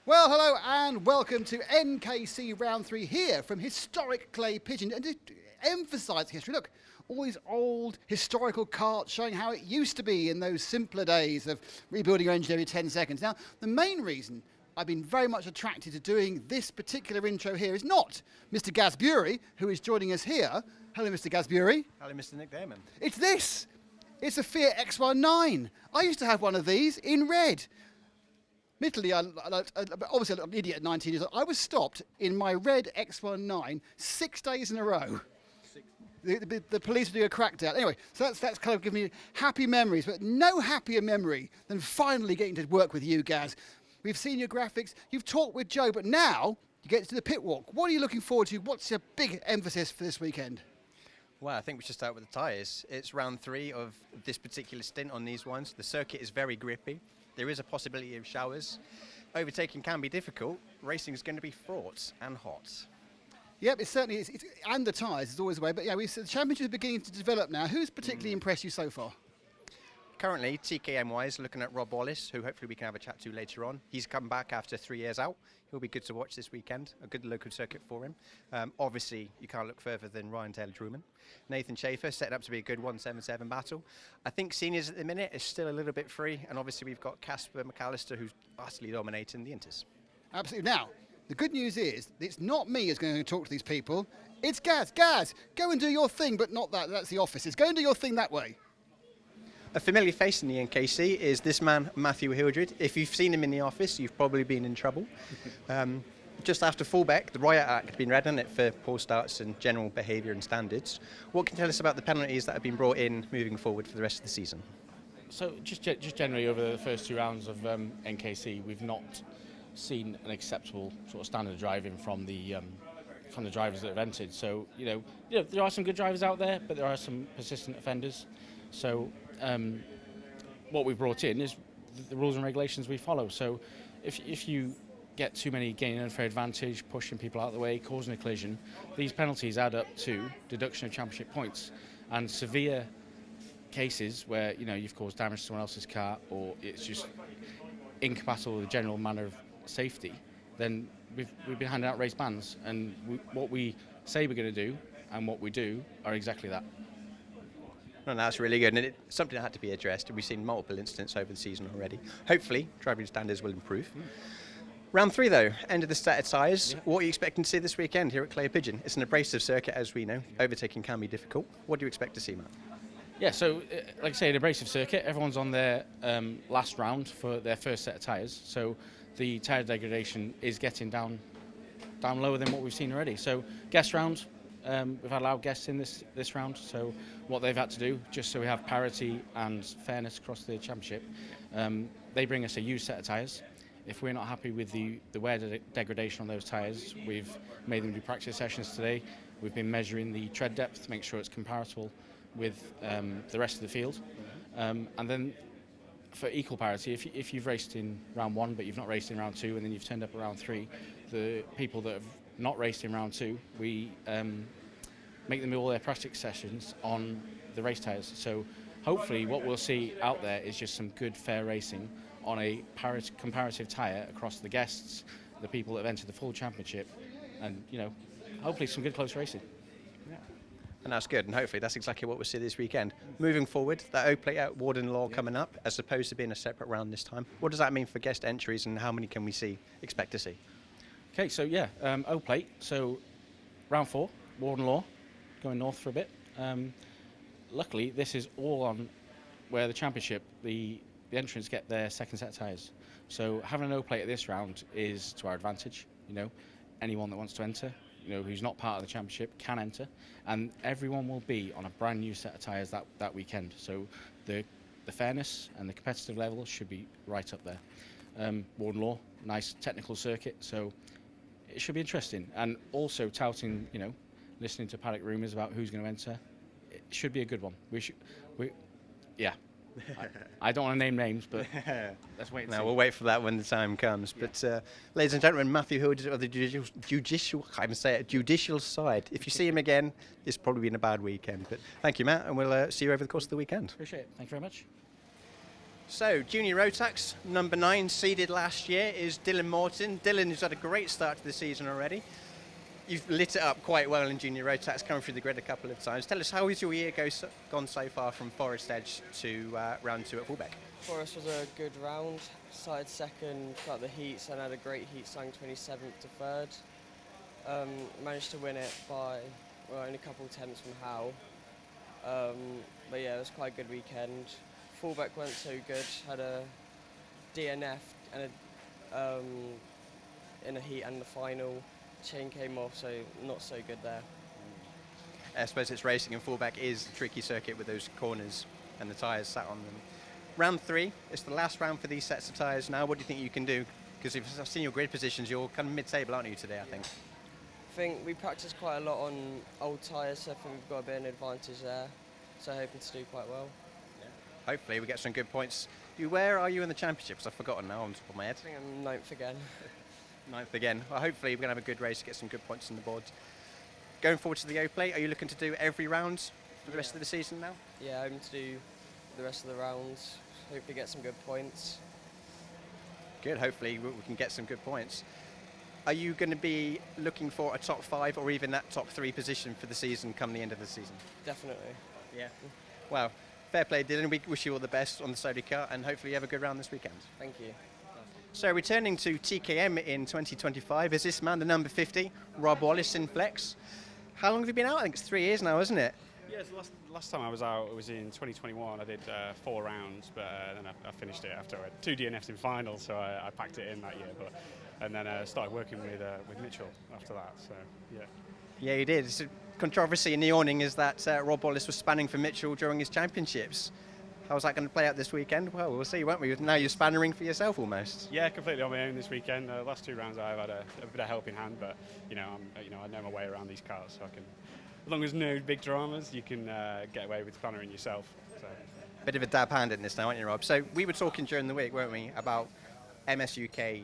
Well, hello and welcome to NKC Round 3 here from historic Clay Pigeon. And to emphasise history, look, all these old historical karts showing how it used to be in those simpler days of rebuilding your engine every 10 seconds. Now, the main reason I've been very much attracted to doing this particular intro here is not Mr. Gaz Bury, who is joining us here. Hello, Mr. Gaz Bury. Hello, Mr. Nick Damon. It's this. It's a Fiat X19. I used to have one of these in red. Admittedly, obviously I'm an idiot at 19 years old. I was stopped in my red X19 6 days in a row. The police were doing a crackdown. Anyway, so that's kind of giving me happy memories, but no happier memory than finally getting to work with you, Gaz. We've seen your graphics, you've talked with Joe, but now you get to the pit walk. What are you looking forward to? What's your big emphasis for this weekend? Well, I think we should start with the tyres. It's round 3 of this particular stint on these ones. The circuit is very grippy. There is a possibility of showers. Overtaking can be difficult. Racing is going to be fraught and hot. Yep, it certainly is. And the tyres is always the way. But yeah, the championship is beginning to develop now. Who's particularly impressed you so far? Currently, TKM-wise, looking at Rob Wallace, who hopefully we can have a chat to later on. He's come back after 3 years out. He'll be good to watch this weekend. A good local circuit for him. Obviously, you can't look further than Ryan Taylor-Truman. Nathan Schaefer setting up to be a good 177 battle. I think seniors at the minute is still a little bit free, and obviously we've got Casper McAllister, who's utterly dominating the Inters. Absolutely. Now, the good news is it's not me who's going to talk to these people. It's Gaz. Gaz, go and do your thing, but not that. That's the offices. Go and do your thing that way. A familiar face in the NKC is this man, Matthew Hildrid. If you've seen him in the office, you've probably been in trouble. Just after Fullback, the Riot Act had been read on it for poor starts and general behaviour and standards. What can you tell us about the penalties that have been brought in moving forward for the rest of the season? So just generally over the first 2 rounds of NKC, we've not seen an acceptable sort of standard driving from the drivers that have entered. So you know there are some good drivers out there, but there are some persistent offenders. So what we've brought in is the rules and regulations we follow. So if you get too many gaining unfair advantage, pushing people out of the way, causing a collision, these penalties add up to deduction of championship points. And severe cases where you've caused damage to someone else's car, or it's just incompatible with the general manner of safety, then we've been handing out race bans. And what we say we're going to do and what we do are exactly that. No, that's really good, and it's something that had to be addressed. We've seen multiple incidents over the season already. Hopefully, driving standards will improve. Round 3, though, end of the set of tyres. Yeah. What are you expecting to see this weekend here at Clay Pigeon? It's an abrasive circuit, as we know. Overtaking can be difficult. What do you expect to see, Matt? Yeah, so like I say, an abrasive circuit. Everyone's on their last round for their first set of tyres. So the tyre degradation is getting down lower than what we've seen already. So guest round. We've had allowed guests in this round, so what they've had to do, just so we have parity and fairness across the championship, they bring us a used set of tyres. If we're not happy with the wear degradation on those tyres, we've made them do practice sessions today. We've been measuring the tread depth to make sure it's comparable with the rest of the field. And then for equal parity, if you've raced in round 1 but you've not raced in round 2 and then you've turned up at round 3, the people that have not raced in round 2, we make them do all their practice sessions on the race tyres. So hopefully what we'll see out there is just some good fair racing on a comparative tyre across the guests, the people that have entered the full championship, and hopefully some good close racing. Yeah. And that's good, and hopefully that's exactly what we'll see this weekend. Moving forward, that O-Plate at Warden Law coming up, as opposed to being a separate round this time. What does that mean for guest entries, and how many can we expect to see? Okay, so yeah, O-Plate. So round 4, Warden Law, going north for a bit. Luckily, this is all on where the championship, the entrants get their second set of tyres. So having an O-Plate at this round is to our advantage. Anyone that wants to enter, who's not part of the championship can enter, and everyone will be on a brand new set of tyres that weekend. So the fairness and the competitive level should be right up there. Warden Law, nice technical circuit, so it should be interesting. And also touting, listening to Paddock rumours about who's going to enter, it should be a good one. Yeah. I don't want to name names, but let's wait and see. We'll wait for that when the time comes. Yeah. But, ladies and gentlemen, Matthew Hildrid of the judicial side. If you see him again, it's probably been a bad weekend. But thank you, Matt, and we'll see you over the course of the weekend. Appreciate it. Thank you very much. So, Junior Rotax, number 9, seeded last year, is Dylan Morton. Dylan has had a great start to the season already. You've lit it up quite well in Junior Rotax, coming through the grid a couple of times. Tell us, how has your year gone so far from Forest Edge to round 2 at Fullback? Forest was a good round. Started second throughout the heats and had a great heat, sang 27th to 3rd. Managed to win it by only a couple tenths from Howe. But yeah, it was quite a good weekend. Fullback went so good, had a DNF and in a heat and the final. Chain came off, so not so good there. I suppose it's racing, and Fullback is a tricky circuit with those corners and the tyres sat on them. Round 3, it's the last round for these sets of tyres now. What do you think you can do? Because I've seen your grid positions, you're kind of mid-table, aren't you, today, I think? I think we practiced quite a lot on old tyres, so I think we've got a bit of an advantage there. So hoping to do quite well. Yeah. Hopefully we get some good points. Where are you in the championship? Because I've forgotten now on top of my head. I think I'm 9th again. 9th again. Well, hopefully we're going to have a good race, get some good points on the board. Going forward to the O-Plate, are you looking to do every round for the rest of the season now? Yeah, I'm to do the rest of the rounds. Hopefully get some good points. Good, hopefully we can get some good points. Are you going to be looking for a top 5 or even that top 3 position for the season come the end of the season? Definitely. Yeah. Well, fair play, Dylan. We wish you all the best on the Sody car, and hopefully you have a good round this weekend. Thank you. So returning to TKM in 2025 is this man, the number 50, Rob Wallace in Flex. How long have you been out? I think it's 3 years now, isn't it? Yeah, so last time I was out, it was in 2021. I did 4 rounds, but then I finished it after I had 2 DNFs in finals, so I packed it in that year. And then started working with Mitchell after that. So yeah. Yeah, you did. So, controversy in the awning is that Rob Wallace was spanning for Mitchell during his championships. How's that going to play out this weekend? Well, we'll see, won't we? Now you're spannering for yourself almost. Yeah, completely on my own this weekend. Last 2 rounds I've had a bit of helping hand, but I know my way around these cars, so I can. As long as no big dramas, you can get away with spannering yourself. So. Bit of a dab hand in this now, aren't you, Rob? So we were talking during the week, weren't we, about MSUK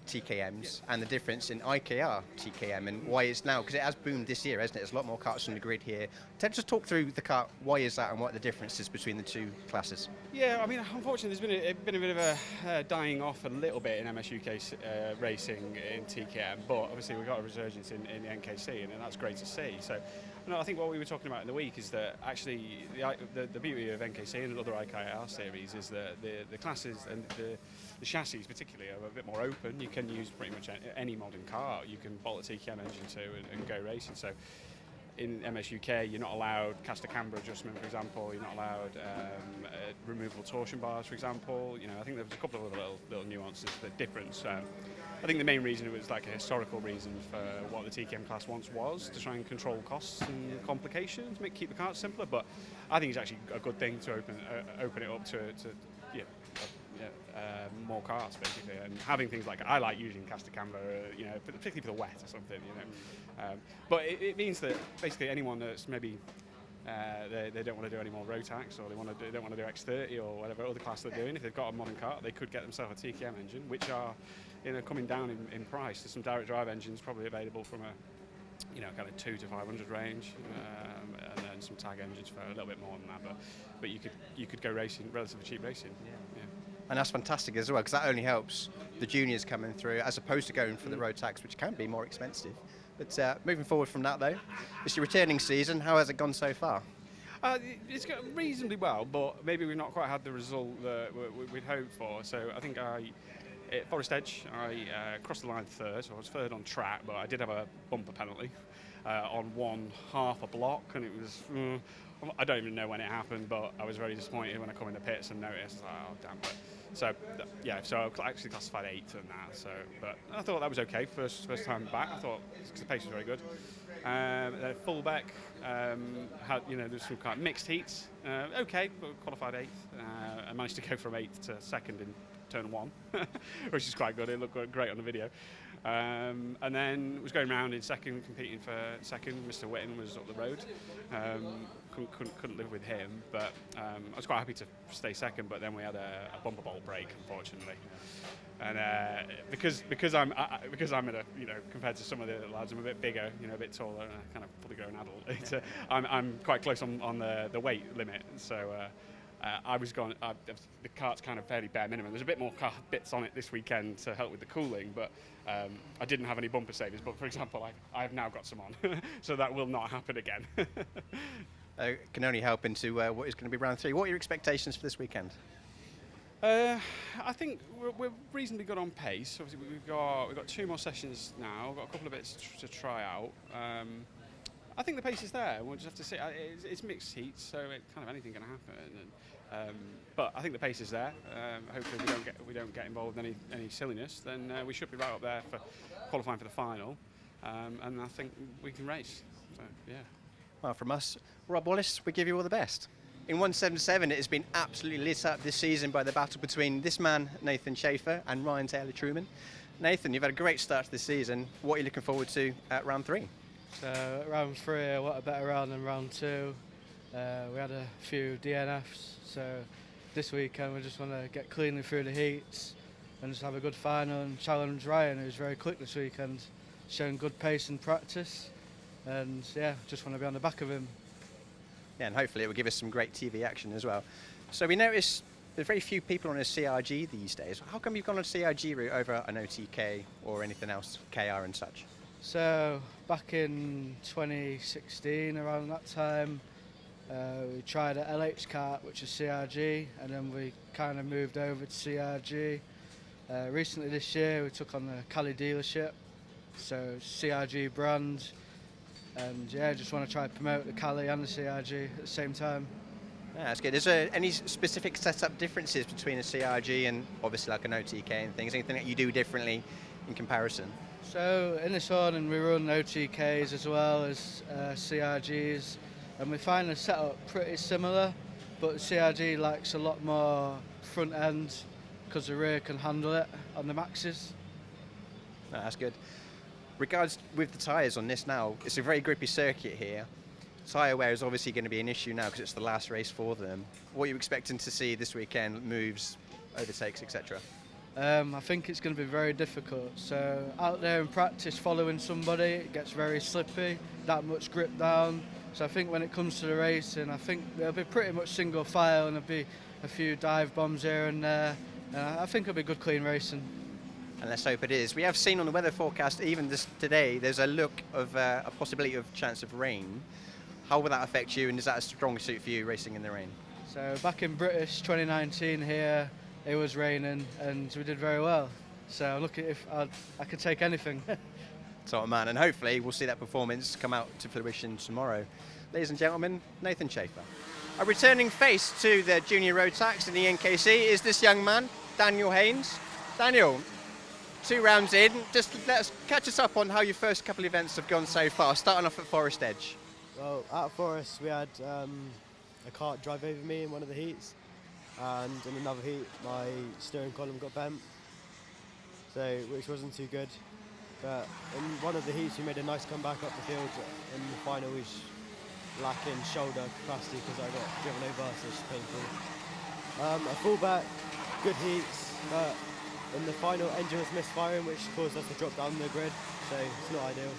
TKMs and the difference in IKR TKM and why it's now, because it has boomed this year, hasn't it? There's a lot more karts on the grid here. Just talk through the kart, why is that and what the difference is between the 2 classes? Yeah, I mean, unfortunately, there's been a bit of a dying off a little bit in MSUK racing in TKM, but obviously we've got a resurgence in the NKC, and that's great to see. So, I think what we were talking about in the week is that actually the beauty of NKC and other IKR series is that the classes and the chassis particularly are a bit more open. You can use pretty much any modern car. You can bolt a TKM engine to and go racing. So in MSUK, you're not allowed caster camber adjustment, for example. You're not allowed removable torsion bars, for example. I think there's a couple of other little nuances that difference. I think the main reason, it was like a historical reason for what the TKM class once was, to try and control costs and complications, keep the cars simpler. But I think it's actually a good thing to open it up to more cars, basically, and having things like, I like using caster camber, particularly for the wet or something, but it means that basically anyone that's maybe they don't want to do any more Rotax, or they don't want to do X30 or whatever other class they're doing, if they've got a modern car, they could get themselves a TKM engine, which are coming down in price. There's some direct drive engines probably available from a kind of 200 to 500 range, and then some tag engines for a little bit more than that. But you could go racing, relatively cheap racing. Yeah. And that's fantastic as well, because that only helps the juniors coming through, as opposed to going for the Rotax, which can be more expensive. But moving forward from that, though, it's your returning season. How has it gone so far? It's gone reasonably well, but maybe we've not quite had the result that we'd hoped for. So I think at Forest Edge, I crossed the line 3rd, so I was 3rd on track, but I did have a bumper penalty on one half a block, and it was, I don't even know when it happened, but I was very disappointed when I come in the pits and noticed, I was like, oh damn. But, so I actually classified 8th in that. So, but I thought that was okay. First time back, I thought, because the pace was very good. Fullback had, there's some kind of mixed heats. Okay, but qualified 8th. I managed to go from 8th to 2nd in turn 1, which is quite good. It looked great on the video. And then was going around in 2nd, competing for 2nd. Mr. Whitten was up the road. Couldn't live with him, but I was quite happy to stay 2nd. But then we had a bumper bolt break, unfortunately. And because I'm at a, compared to some of the lads, I'm a bit bigger, a bit taller, and a kind of fully grown adult. I'm quite close on the weight limit. So The kart's kind of fairly bare minimum. There's a bit more car bits on it this weekend to help with the cooling, but I didn't have any bumper savers. But for example, I've now got some on, so that will not happen again. Can only help into what is going to be round 3. What are your expectations for this weekend? I think we're reasonably good on pace. Obviously, we've got 2 more sessions now. We've got a couple of bits to try out. I think the pace is there. We'll just have to see. It's mixed heats, so kind of anything can happen. But I think the pace is there. Hopefully, we don't get involved in any silliness. Then we should be right up there for qualifying for the final. And I think we can race. So yeah. Well, from us, Rob Wallace, we give you all the best. In 177, it has been absolutely lit up this season by the battle between this man, Nathan Schaefer, and Ryan Taylor-Truman. Nathan, you've had a great start to this season. What are you looking forward to at round 3? So round 3, what a better round than round 2. We had a few DNFs, so this weekend we just want to get cleanly through the heats and just have a good final and challenge Ryan, who's very quick this weekend, showing good pace in practice, and yeah, just want to be on the back of him. Yeah, and hopefully it will give us some great TV action as well. So we notice there's very few people on a CRG these days. How come you've gone on a CRG route over an OTK or anything else, KR and such? So back in 2016, around that time, we tried a LH kart, which is CRG, and then we kind of moved over to CRG. Recently this year we took on the Cali dealership, so CRG brand, and yeah, just want to try to promote the Cali and the CRG at the same time. Yeah, that's good. Is there any specific setup differences between a CRG and obviously like an OTK and things? Anything that you do differently in comparison? So in this one, we run OTKs as well as CRGs, and we find the setup pretty similar, but the CRG likes a lot more front end because the rear can handle it on the maxes. No, that's good. Regards with the tyres on this now, it's a very grippy circuit here. Tyre wear is obviously going to be an issue now because it's the last race for them. What are you expecting to see this weekend? Moves, overtakes, etc.? I think it's going to be very difficult. So out there in practice following somebody, it gets very slippy, that much grip down. So I think when it comes to the racing, I think it'll be pretty much single file and there'll be a few dive bombs here and there. I think it'll be good clean racing. And let's hope it is. We have seen on the weather forecast, even today, there's a look of a possibility of chance of rain. How will that affect you, and is that a strong suit for you, racing in the rain? So back in British 2019 here, it was raining and we did very well. So look, if I could take anything. Sort of man, and hopefully we'll see that performance come out to fruition tomorrow. Ladies and gentlemen, Nathan Schaefer. A returning face to the junior road tax in the NKC is this young man, Daniel Haynes. Daniel, 2 rounds in, just catch us up on how your first couple of events have gone so far, starting off at Forest Edge. Well, at Forest we had a cart drive over me in one of the heats, and in another heat my steering column got bent, so which wasn't too good. But in one of the heats we made a nice comeback up the field. In the final we was lacking shoulder capacity because I got driven over, so it's painful. A fullback, good heats, but in the final, engine was misfiring, which caused us to drop down the grid, so it's not ideal.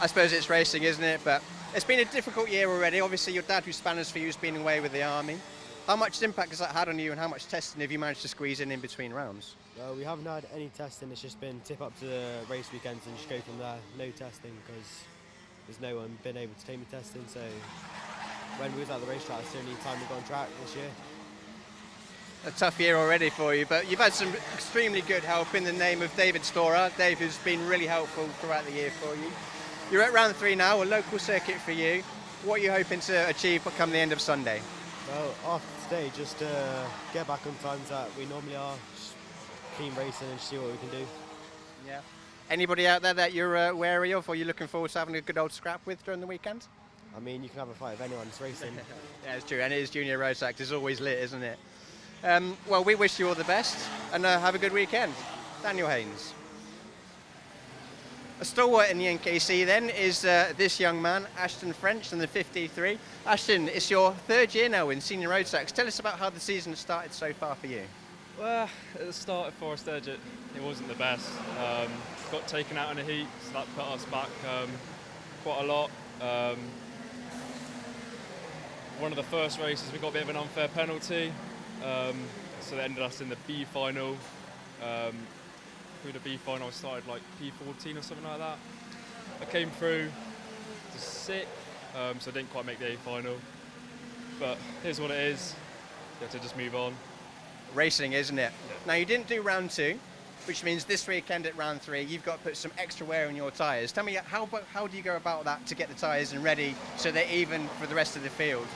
I suppose it's racing, isn't it? But it's been a difficult year already. Obviously, your dad, who spanners for you, has been away with the army. How much impact has that had on you, and how much testing have you managed to squeeze in between rounds? Well, we haven't had any testing. It's just been tip up to the race weekends and just go from there. No testing because there's no one been able to take me testing. So when we was at the racetrack, it's the only time we got on track this year. A tough year already for you, but you've had some extremely good help in the name of David Storer. Dave, who's been really helpful throughout the year for you. You're at round 3 now, a local circuit for you. What are you hoping to achieve come the end of Sunday? Well, after today, just get back on times that we normally are, just keep racing and see what we can do. Yeah. Anybody out there that you're wary of, or you're looking forward to having a good old scrap with during the weekend? I mean, you can have a fight with anyone, it's racing. Yeah, it's true, and it is Junior Road Tax. It's always lit, isn't it? Well, we wish you all the best, and have a good weekend. Daniel Haynes. A stalwart in the NKC then is this young man, Ashton French, in the 53. Ashton, it's your 3rd year now in Senior Road Tax. Tell us about how the season has started so far for you. Well, at the start of Forest Edge, it wasn't the best. Got taken out in a heat, so that put us back quite a lot. one of the first races we got a bit of an unfair penalty, so that ended us in the B final. Through the B final I started like P14 or something like that. I came through to 6th, so I didn't quite make the A final, but here's what it is. You have to just move on. Racing, isn't it? Yeah. Now, you didn't do round 2, which means this weekend at round 3, you've got to put some extra wear on your tyres. Tell me, how do you go about that to get the tyres and ready so they're even for the rest of the field?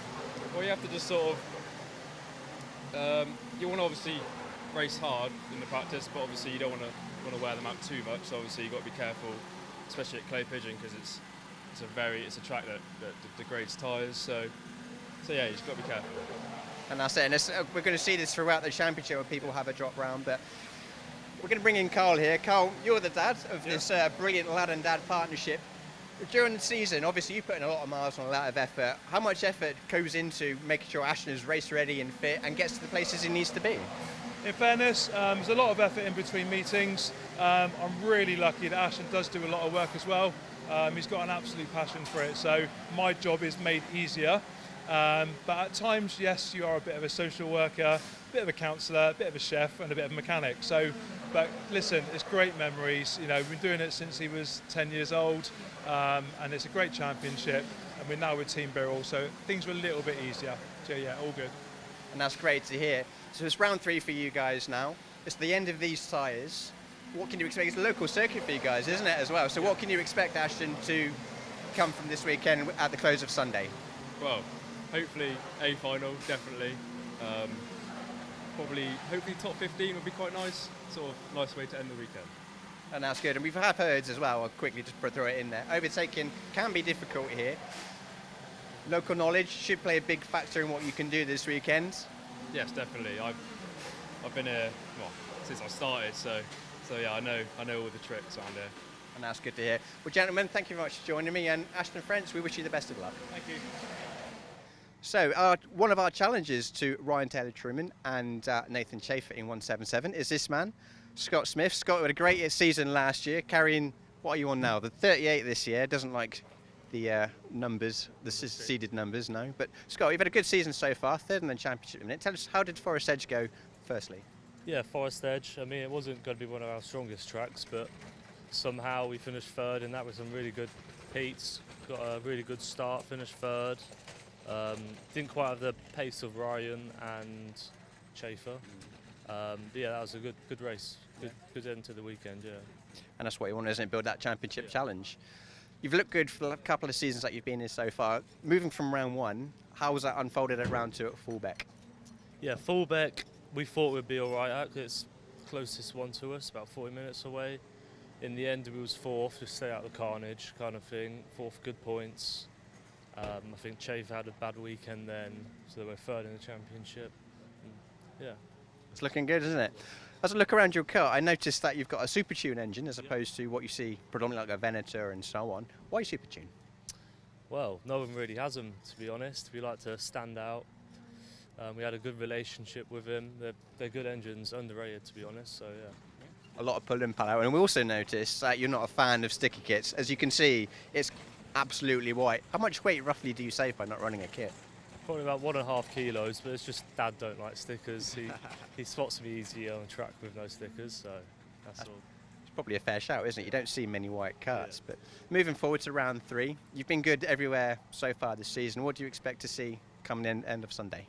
Well, you have to just sort of, you want to obviously race hard in the practice, but obviously you don't want to wear them out too much. So obviously you've got to be careful, especially at Clay Pigeon, because it's a track that degrades tyres. So yeah, you just got to be careful. And that's it. And we're going to see this throughout the championship when people have a drop round. But we're going to bring in Carl here. Carl, you're the dad of this brilliant lad and dad partnership. During the season, obviously you put in a lot of miles and a lot of effort. How much effort goes into making sure Ashton is race ready and fit and gets to the places he needs to be? In fairness, there's a lot of effort in between meetings. I'm really lucky that Ashton does do a lot of work as well. He's got an absolute passion for it, so my job is made easier. But at times, yes, you are a bit of a social worker, a bit of a counsellor, a bit of a chef, and a bit of a mechanic. But listen, it's great memories. You know, we've been doing it since he was 10 years old, and it's a great championship. And we're now with Team Birrell, so things were a little bit easier. So yeah, all good. And that's great to hear. So it's round 3 for you guys now. It's the end of these tyres. What can you expect? It's a local circuit for you guys, isn't it, as well? So what can you expect, Ashton, to come from this weekend at the close of Sunday? Well, hopefully A final, definitely. Hopefully top 15 would be quite nice. Sort of nice way to end the weekend. And that's good. And we have heard as well, I'll quickly just throw it in there, overtaking can be difficult here. Local knowledge should play a big factor in what you can do this weekend. Yes, definitely. I've been here since I started, so yeah, I know all the tricks around here. And that's good to hear. Well, gentlemen, thank you very much for joining me. And Ashton French, we wish you the best of luck. Thank you. So one of our challenges to Ryan Taylor-Truman and Nathan Schaefer in 177 is this man, Scott Smith. Scott had a great season last year, carrying, what are you on now? The 38 this year. Doesn't like the numbers, the seeded numbers, no. But Scott, you've had a good season so far, 3rd in the championship minute. Tell us, how did Forest Edge go, firstly? Yeah, Forest Edge. I mean, it wasn't going to be one of our strongest tracks, but somehow we finished 3rd, and that was some really good heats. Got a really good start, finished 3rd. Didn't quite have the pace of Ryan and Schaefer. But yeah, that was a good race. Good end to the weekend, yeah. And that's what you want, isn't it? Build that championship challenge. You've looked good for a couple of seasons that you've been in so far. Moving from round 1, how was that unfolded at round 2 at Fullbeck? Yeah, Fullbeck, we thought we'd be all right at. It's closest one to us, about 40 minutes away. In the end, we was 4th, just stay out of the carnage kind of thing. 4th, good points. I think Schaefer had a bad weekend then, so they were 3rd in the championship. Yeah. It's looking good, isn't it? As I look around your car, I noticed that you've got a Super Tune engine as opposed to what you see predominantly like a Venator and so on. Why Super Tune? Well, no one really has them, to be honest. We like to stand out. We had a good relationship with him. They're good engines, underrated, to be honest, so yeah. A lot of pull and pull out. And we also noticed that you're not a fan of sticker kits. As you can see, it's absolutely white. How much weight roughly do you save by not running a kit? Probably about 1.5 kilos, but it's just Dad don't like stickers. He spots me easier on track with no stickers, so that's all. It's probably a fair shout, isn't it? You don't see many white cars. Yeah. But moving forward to round 3, you've been good everywhere so far this season. What do you expect to see coming in end of Sunday?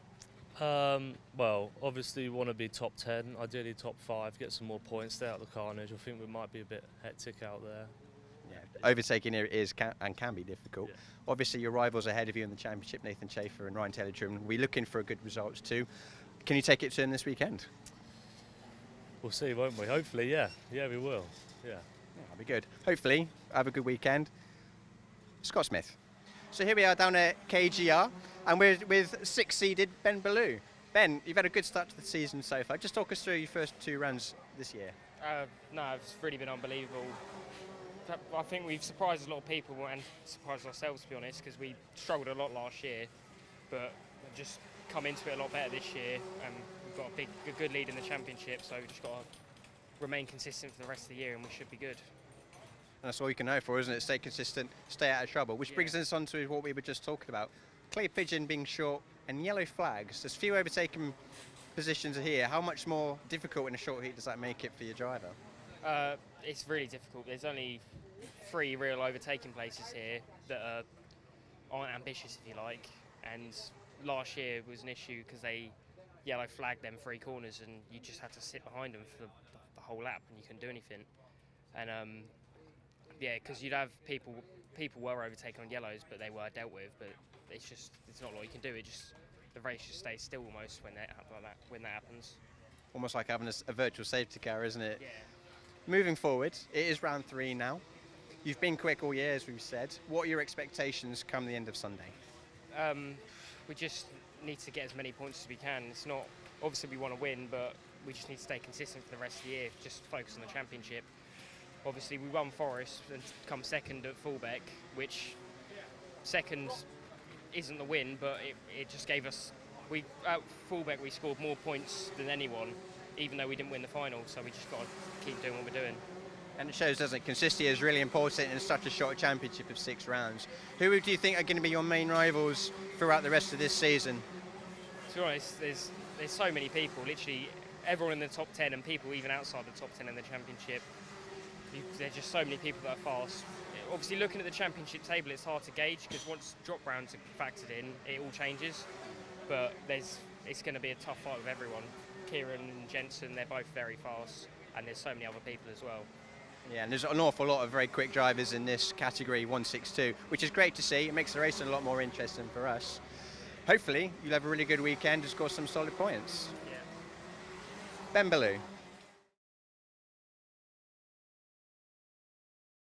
Well, obviously we want to be top 10, ideally top 5, get some more points, stay out of the carnage. I think we might be a bit hectic out there. Yeah, overtaking here is can be difficult. Yeah. Obviously, your rivals ahead of you in the championship, Nathan Schaefer and Ryan Taylor-Truman. We're looking for good results too. Can you take it to them this weekend? We'll see, won't we? Hopefully, yeah. Yeah, we will. Yeah. That'll be good. Hopefully, have a good weekend. Scott Smith. So here we are down at KGR, and we're with 6-seeded Ben Bellew. Ben, you've had a good start to the season so far. Just talk us through your first 2 runs this year. No, it's really been unbelievable. I think we've surprised a lot of people and surprised ourselves, to be honest, because we struggled a lot last year, but we've just come into it a lot better this year. We've got a good lead in the championship, so we've just got to remain consistent for the rest of the year, and we should be good. And that's all you can hope for, isn't it? Stay consistent, stay out of trouble. Which brings us on to what we were just talking about. Clay Pigeon being short and yellow flags. There's few overtaken positions here. How much more difficult in a short heat does that make it for your driver? It's really difficult. There's only 3 real overtaking places here that aren't ambitious, if you like. And last year was an issue because they yellow flagged them 3 corners, and you just had to sit behind them for the whole lap, and you couldn't do anything. And yeah, because you'd have people were overtaken on yellows, but they were dealt with. But it's not a lot you can do. The race just stays still almost when that happens. Almost like having a virtual safety car, isn't it? Yeah. Moving forward, it is round 3 now. You've been quick all year, as we've said. What are your expectations come the end of Sunday? We just need to get as many points as we can. It's not, obviously we want to win, but we just need to stay consistent for the rest of the year, just focus on the championship. Obviously we won Forest and come second at Fullbeck, which second isn't the win, but it just gave us, at Fullbeck we scored more points than anyone, even though we didn't win the final, so we just got to keep doing what we're doing. And it shows, doesn't it? Consistency is really important in such a short championship of 6 rounds. Who do you think are going to be your main rivals throughout the rest of this season? To be honest, there's so many people, literally everyone in the top 10 and people even outside the top 10 in the championship. There's just so many people that are fast. Obviously looking at the championship table, it's hard to gauge because once drop rounds are factored in, it all changes. But it's going to be a tough fight with everyone. Kieran and Jensen, they're both very fast, and there's so many other people as well. Yeah, and there's an awful lot of very quick drivers in this category 162, which is great to see. It makes the racing a lot more interesting for us. Hopefully, you'll have a really good weekend and score some solid points. Yeah. Ben Bellew.